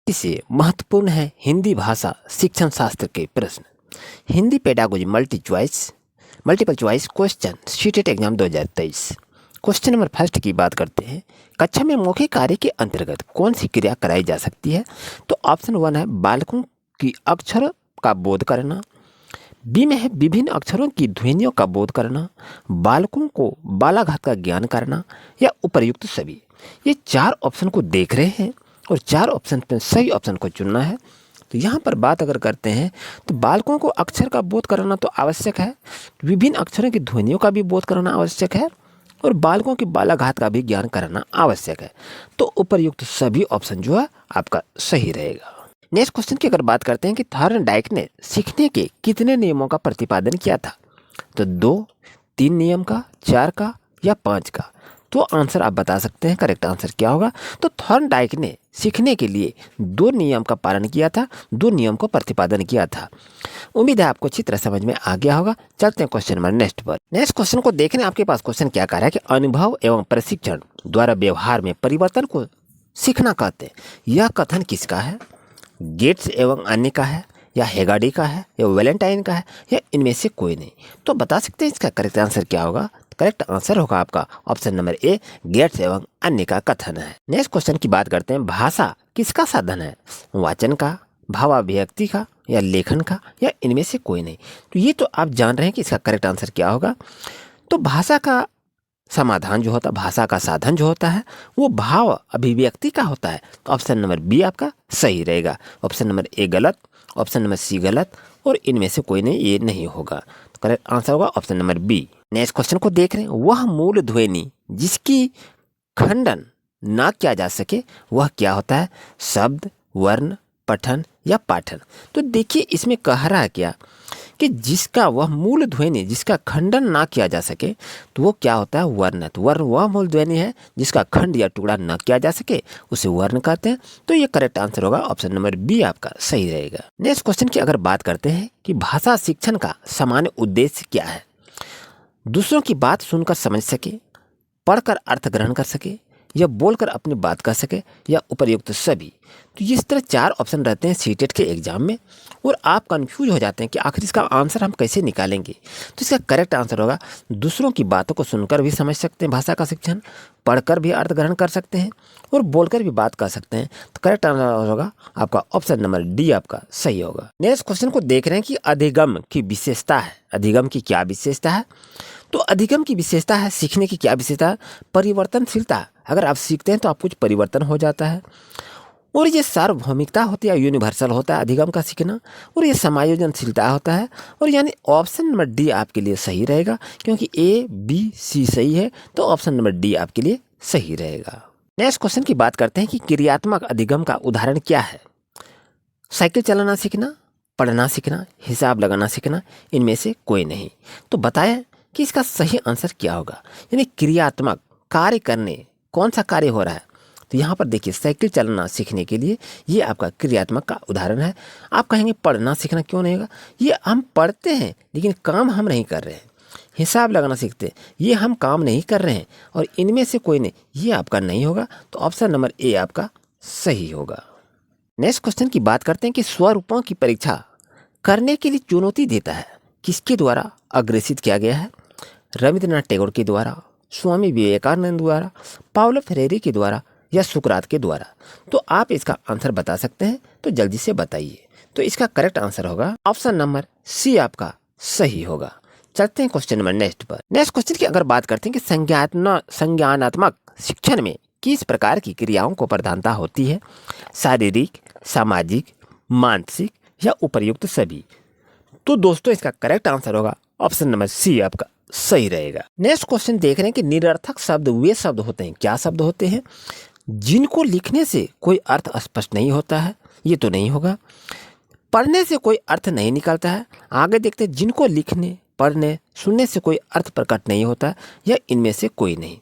से महत्वपूर्ण है हिंदी भाषा शिक्षण शास्त्र के प्रश्न। Hindi pedagogy multiple choice question CTET exam 2023। Question number first की बात करते हैं। कक्षा में मौखिक कार्य के अंतर्गत कौन सी क्रिया कराई जा सकती है? तो ऑप्शन 1 है बालकों की अक्षर का बोध करना। बी में है विभिन्न अक्षरों की ध्वनियों का बोध करना, बालकों को बालाघात का ज्ञान करना, या उपर्युक्त सभी। ये 4 ऑप्शन को देख रहे हैं और 4 ऑप्शन पर सही ऑप्शन को चुनना है। तो यहाँ पर बात अगर करते हैं तो बालकों को अक्षर का बोध कराना तो आवश्यक है, विभिन्न अक्षरों की ध्वनियों का भी बोध कराना आवश्यक है, और बालकों की बालाघात का भी ज्ञान कराना आवश्यक है। तो उपर्युक्त सभी ऑप्शन जो है आपका सही रहेगा। नेक्स्ट क्वेश्चन की अगर बात करते हैं कि थॉर्नडाइक ने सीखने के कितने नियमों का प्रतिपादन किया था? तो 2, 3 नियम का, 4 का, या 5 का। तो आंसर आप बता सकते हैं, करेक्ट आंसर क्या होगा? तो थॉर्नडाइक ने सीखने के लिए 2 नियम का पालन किया था, 2 नियम को प्रतिपादन किया था। उम्मीद है आपको अच्छी तरह समझ में आ गया होगा। चलते हैं क्वेश्चन नंबर नेक्स्ट पर। नेक्स्ट क्वेश्चन को देखने आपके पास क्वेश्चन क्या कह रहा है कि अनुभव एवं प्रशिक्षण द्वारा व्यवहार में परिवर्तन को सीखना कहते हैं। यह कथन किसका है? गेट्स एवं अन्य का है, या हेगाडी का है, या वैलेंटाइन का है, या इनमें से कोई नहीं? तो बता सकते हैं इसका करेक्ट आंसर क्या होगा? करेक्ट आंसर होगा आपका ऑप्शन नंबर ए, गेट्स एवं अन्य का कथन है। नेक्स्ट क्वेश्चन की बात करते हैं। भाषा किसका साधन है? वाचन का, भावाभिव्यक्ति का, या लेखन का, या इनमें से कोई नहीं? तो ये तो आप जान रहे हैं कि इसका करेक्ट आंसर क्या होगा। तो भाषा का समाधान जो होता है, भाषा का साधन जो होता है, वो भाव अभिव्यक्ति का होता है। तो ऑप्शन नंबर बी आपका सही रहेगा। ऑप्शन नंबर ए गलत, ऑप्शन नंबर सी गलत, और इनमें से कोई नहीं, ये नहीं होगा। तो करेक्ट आंसर होगा option number B. Next question को देख रहे हैं। वह मूल ध्वनि जिसकी खंडन ना किया जा सके वह क्या होता है? शब्द, वर्ण, पठन, या पाठन। तो देखिए इसमें कह रहा है क्या कि जिसका वह मूल ध्वनि जिसका खंडन ना किया जा सके तो वो क्या होता है? वर्ण। तो वर्ण वह मूल ध्वनि है जिसका खंड या टुकड़ा न किया जा सके, उसे वर्ण कहते हैं। तो ये करेक्ट आंसर होगा ऑप्शन नंबर बी आपका सही रहेगा। नेक्स्ट क्वेश्चन की अगर बात करते हैं कि भाषा शिक्षण का सामान्य उद्देश्य क्या है? दूसरों की बात सुनकर समझ सके, पढ़कर अर्थ ग्रहण कर सके, या बोलकर अपनी बात कह सके, या उपर्युक्त सभी। तो इस तरह 4 ऑप्शन रहते हैं सीटेट के एग्जाम में, और आप कंफ्यूज हो जाते हैं कि आखिर इसका आंसर हम कैसे निकालेंगे। तो इसका करेक्ट आंसर होगा दूसरों की बातों को सुनकर भी समझ सकते हैं भाषा का शिक्षण, पढ़कर भी अर्थ ग्रहण कर सकते हैं, और बोलकर भी बात कर सकते हैं। तो करेक्ट आंसर होगा आपका ऑप्शन नंबर डी आपका सही होगा। नेक्स्ट क्वेश्चन को देख रहे हैं कि अधिगम की विशेषता है। अधिगम की क्या विशेषता है? तो अधिगम की विशेषता है सीखने की क्या विशेषता है? परिवर्तनशीलता। अगर आप सीखते हैं तो आप कुछ परिवर्तन हो जाता है, और ये सार्वभौमिकता होती है, यूनिवर्सल होता है अधिगम का सीखना, और ये समायोजनशीलता होता है। और यानी ऑप्शन नंबर डी आपके लिए सही रहेगा, क्योंकि ए बी सी सही है, तो ऑप्शन नंबर डी आपके लिए सही रहेगा। नेक्स्ट क्वेश्चन की बात करते हैं कि क्रियात्मक अधिगम का उदाहरण क्या है? साइकिल चलाना सीखना, पढ़ना सीखना, हिसाब लगाना सीखना, इनमें से कोई नहीं। तो बताएं कि इसका सही आंसर क्या होगा? यानी क्रियात्मक कार्य करने, कौन सा कार्य हो रहा है? तो यहाँ पर देखिए साइकिल चलाना सीखने के लिए ये आपका क्रियात्मक का उदाहरण है। आप कहेंगे पढ़ना सीखना क्यों नहीं होगा? ये हम पढ़ते हैं लेकिन काम हम नहीं कर रहे हैं। हिसाब लगाना सीखते हैं, ये हम काम नहीं कर रहे हैं, और इनमें से कोई नहीं, ये आपका नहीं होगा। तो ऑप्शन नंबर ए आपका सही होगा। नेक्स्ट क्वेश्चन की बात करते हैं कि स्वरूपों की परीक्षा करने के लिए चुनौती देता है किसके द्वारा अग्रेसित किया गया है? रविंद्रनाथ टैगोर के द्वारा, स्वामी विवेकानंद द्वारा, पाउलो फ्रेरे के द्वारा, या सुकरात के द्वारा? तो आप इसका आंसर बता सकते हैं, तो जल्दी से बताइए। तो इसका करेक्ट आंसर होगा ऑप्शन नंबर सी आपका सही होगा। चलते हैं क्वेश्चन नंबर नेक्स्ट पर। नेक्स्ट क्वेश्चन की अगर बात करते हैं कि संज्ञानात्मक शिक्षण में किस प्रकार की क्रियाओं को प्रधानता होती है? शारीरिक, सामाजिक, मानसिक, या उपर्युक्त सभी? तो दोस्तों इसका करेक्ट आंसर होगा ऑप्शन नंबर सी आपका सही रहेगा। नेक्स्ट क्वेश्चन देख रहे हैं कि निरर्थक शब्द वे शब्द होते हैं, क्या शब्द होते हैं जिनको लिखने से कोई अर्थ स्पष्ट नहीं होता है? ये तो नहीं होगा। पढ़ने से कोई अर्थ नहीं निकलता है? आगे देखते हैं जिनको लिखने, पढ़ने, सुनने से कोई अर्थ प्रकट नहीं होता है, या इनमें से कोई नहीं?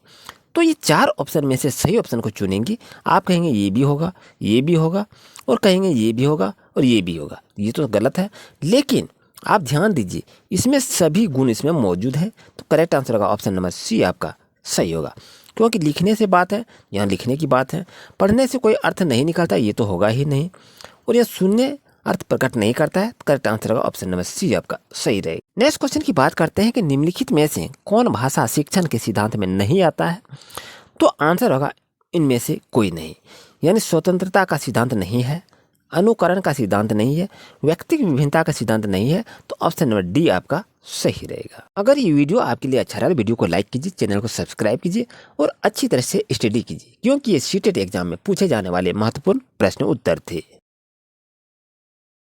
तो ये 4 ऑप्शन में से सही ऑप्शन को चुनेंगे। आप कहेंगे ये भी होगा, ये भी होगा, और कहेंगे ये भी होगा, और ये भी होगा। ये तो गलत है, लेकिन आप ध्यान दीजिए इसमें सभी गुण इसमें मौजूद हैं। तो करेक्ट आंसर होगा ऑप्शन नंबर सी आपका सही होगा। क्योंकि लिखने से बात है, यहाँ लिखने की बात है। पढ़ने से कोई अर्थ नहीं निकलता, ये तो होगा ही नहीं। और यह शून्य अर्थ प्रकट नहीं करता है। करेक्ट आंसर होगा ऑप्शन नंबर सी आपका सही रहेगा। नेक्स्ट क्वेश्चन की बात करते हैं कि निम्नलिखित में से कौन भाषा शिक्षण के सिद्धांत में नहीं आता है। तो आंसर होगा इनमें से कोई नहीं, यानी स्वतंत्रता का सिद्धांत नहीं है, अनुकरण का सिद्धांत नहीं है, व्यक्तिगत विभिन्नता का सिद्धांत नहीं है। तो ऑप्शन नंबर डी आपका सही रहेगा। अगर ये वीडियो आपके लिए अच्छा रहा तो वीडियो को लाइक कीजिए, चैनल को सब्सक्राइब कीजिए और अच्छी तरह से स्टडी कीजिए, क्योंकि ये सीटेट एग्जाम में पूछे जाने वाले महत्वपूर्ण प्रश्न उत्तर थे।